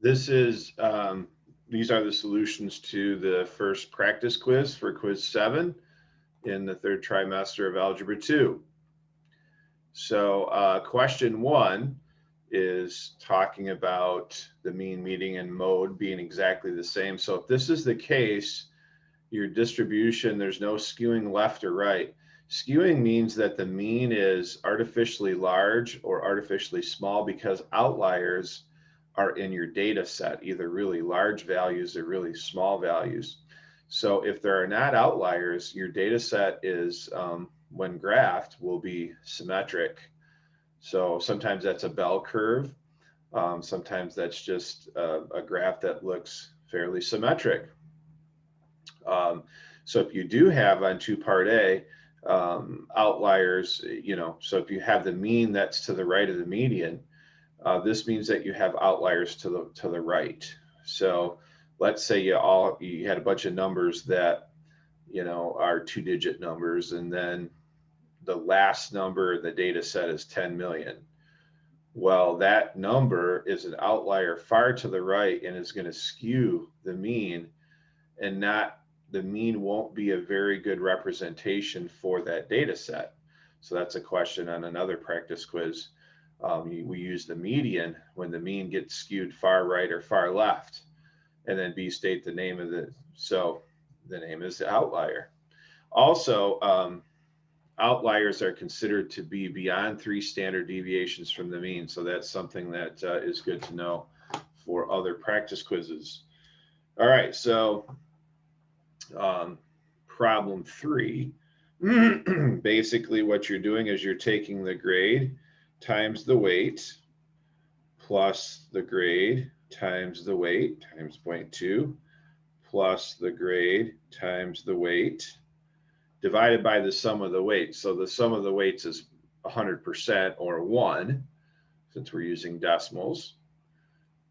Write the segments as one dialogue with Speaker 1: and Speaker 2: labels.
Speaker 1: This is, these are the solutions to the first practice quiz for quiz 7 in the third trimester of Algebra 2. So question 1 is talking about the mean, median, and mode being exactly the same. So if this is the case, your distribution, there's no skewing left or right. Skewing means that the mean is artificially large or artificially small because outliers are in your data set, either really large values or really small values. So if there are not outliers, your data set is, when graphed, will be symmetric. So sometimes that's a bell curve. Sometimes that's just a graph that looks fairly symmetric. So if you do have on 2 part A outliers, so if you have the mean that's to the right of the median, this means that you have outliers to the right. So let's say you had a bunch of numbers that are 2-digit numbers, and then the last number in the data set is 10 million. Well, that number is an outlier far to the right and is going to skew the mean, and the mean won't be a very good representation for that data set. So that's a question on another practice quiz. We use the median when the mean gets skewed far right or far left, and then B, state the name of so the name is the outlier. Also, outliers are considered to be beyond 3 standard deviations from the mean. So that's something that is good to know for other practice quizzes. All right, so problem 3, basically what you're doing is you're taking the grade times the weight plus the grade times the weight times 0.2 plus the grade times the weight divided by the sum of the weights. So the sum of the weights is 100% or 1, since we're using decimals.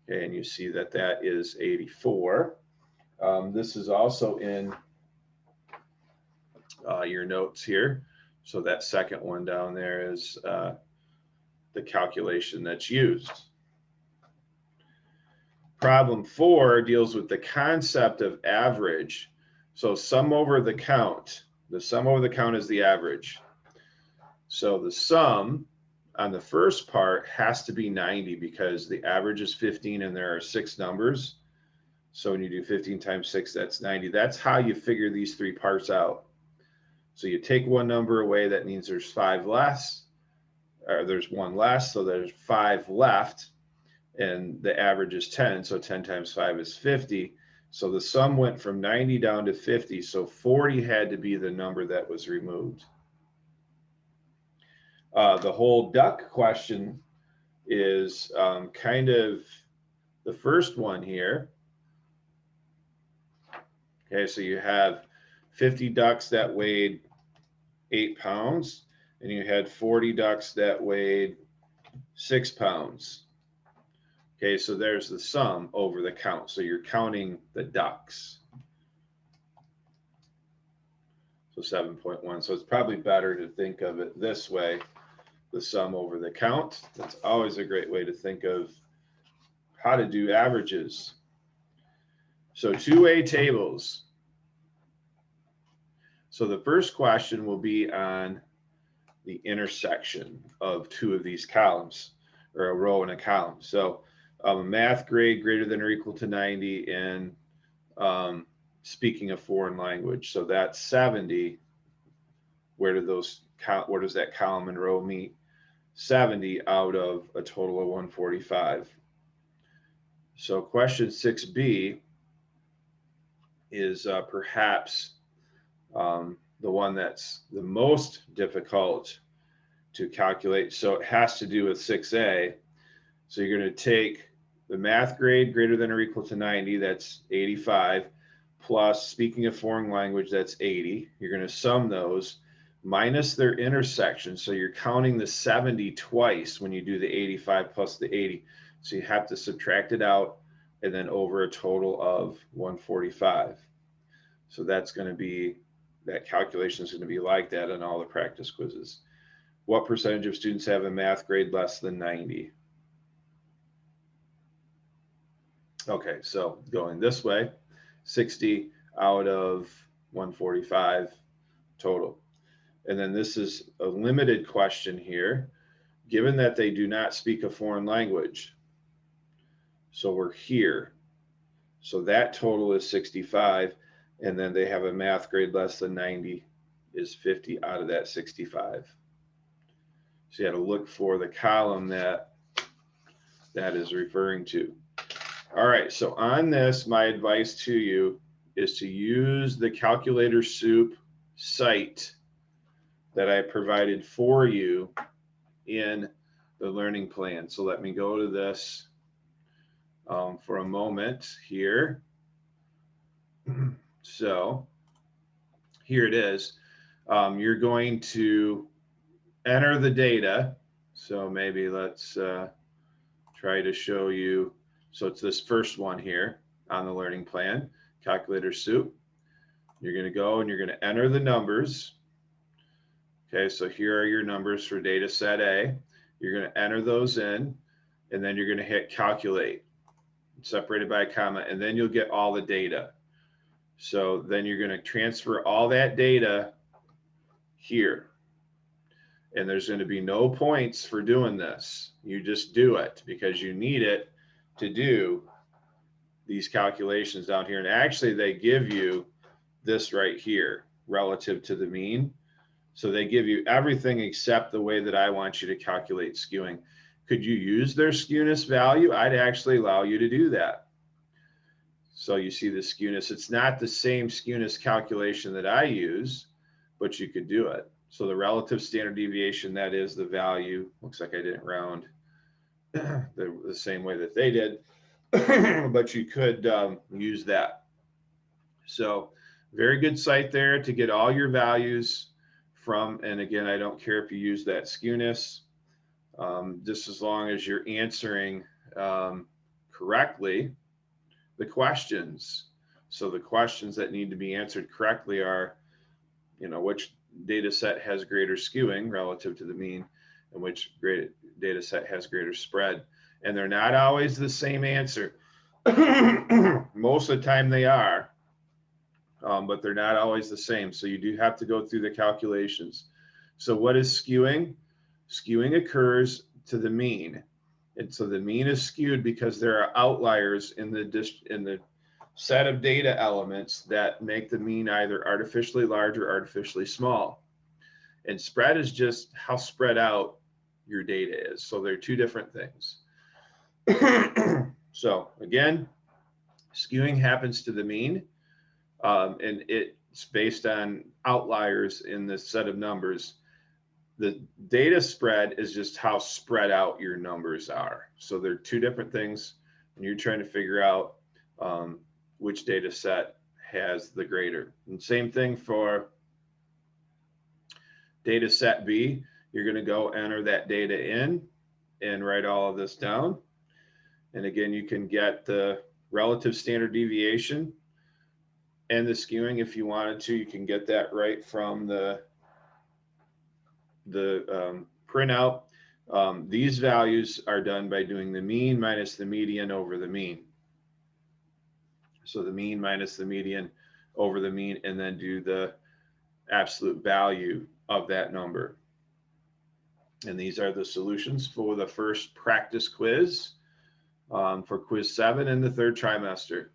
Speaker 1: Okay, and you see that that is 84. This is also in your notes here. So that second one down there is the calculation that's used. Problem 4 deals with the concept of average. So sum over the count. The sum over the count is the average. So the sum on the first part has to be 90 because the average is 15 and there are 6 numbers. So when you do 15 times 6, that's 90. That's how you figure these 3 parts out. So you take one number away, that means there's 5 less, or there's 1 less, so there's 5 left, and the average is 10, so 10 times 5 is 50. So the sum went from 90 down to 50, so 40 had to be the number that was removed. The whole duck question is kind of the first one here. Okay, so you have 50 ducks that weighed 8 pounds, and you had 40 ducks that weighed 6 pounds. Okay, so there's the sum over the count. So you're counting the ducks. So 7.1. So it's probably better to think of it this way, the sum over the count. That's always a great way to think of how to do averages. So 2A tables. So the first question will be on the intersection of 2 of these columns, or a row and a column. So math grade greater than or equal to 90, and speaking a foreign language. So that's 70. Where does that column and row meet? 70 out of a total of 145. So question 6B is perhaps the one that's the most difficult to calculate. So it has to do with 6A. So you're going to take the math grade greater than or equal to 90, that's 85, plus speaking a foreign language, that's 80. You're going to sum those minus their intersection. So you're counting the 70 twice when you do the 85 plus the 80. So you have to subtract it out and then over a total of 145. So that's going to be, that calculation is going to be like that in all the practice quizzes. What percentage of students have a math grade less than 90? Okay, so going this way, 60 out of 145 total. And then this is a limited question here, given that they do not speak a foreign language. So we're here. So that total is 65, and then they have a math grade less than 90 is 50 out of that 65. So you got to look for the column that is referring to. All right, so on this, my advice to you is to use the Calculator Soup site that I provided for you in the learning plan. So let me go to this for a moment here. So here it is. You're going to enter the data. So maybe let's try to show you. So it's this first one here on the learning plan, Calculator Soup. You're going to go and you're going to enter the numbers. Okay, so here are your numbers for data set A. You're going to enter those in, and then you're going to hit calculate, separated by a comma, and then you'll get all the data. So then you're going to transfer all that data here. And there's going to be no points for doing this. You just do it because you need it to do these calculations down here. And actually, they give you this right here relative to the mean. So they give you everything except the way that I want you to calculate skewing. Could you use their skewness value? I'd actually allow you to do that. So you see the skewness. It's not the same skewness calculation that I use, but you could do it. So the relative standard deviation, that is the value. Looks like I didn't round the same way that they did, but you could use that. So very good site there to get all your values from. And again, I don't care if you use that skewness, just as long as you're answering correctly the questions. So the questions that need to be answered correctly are, which data set has greater skewing relative to the mean, and which data set has greater spread. And they're not always the same answer. Most of the time they are, but they're not always the same. So you do have to go through the calculations. So what is skewing? Skewing occurs to the mean. And so the mean is skewed because there are outliers in the set of data elements that make the mean either artificially large or artificially small. And spread is just how spread out your data is. So they're two different things. So again, skewing happens to the mean, and it's based on outliers in the set of numbers. The data spread is just how spread out your numbers are. So they're two different things, and you're trying to figure out which data set has the greater. And same thing for data set B. You're going to go enter that data in and write all of this down. And again, you can get the relative standard deviation and the skewing if you wanted to. You can get that right from the printout. These values are done by doing the mean minus the median over the mean. So the mean minus the median over the mean, and then do the absolute value of that number. And these are the solutions for the first practice quiz for quiz 7 in the third trimester.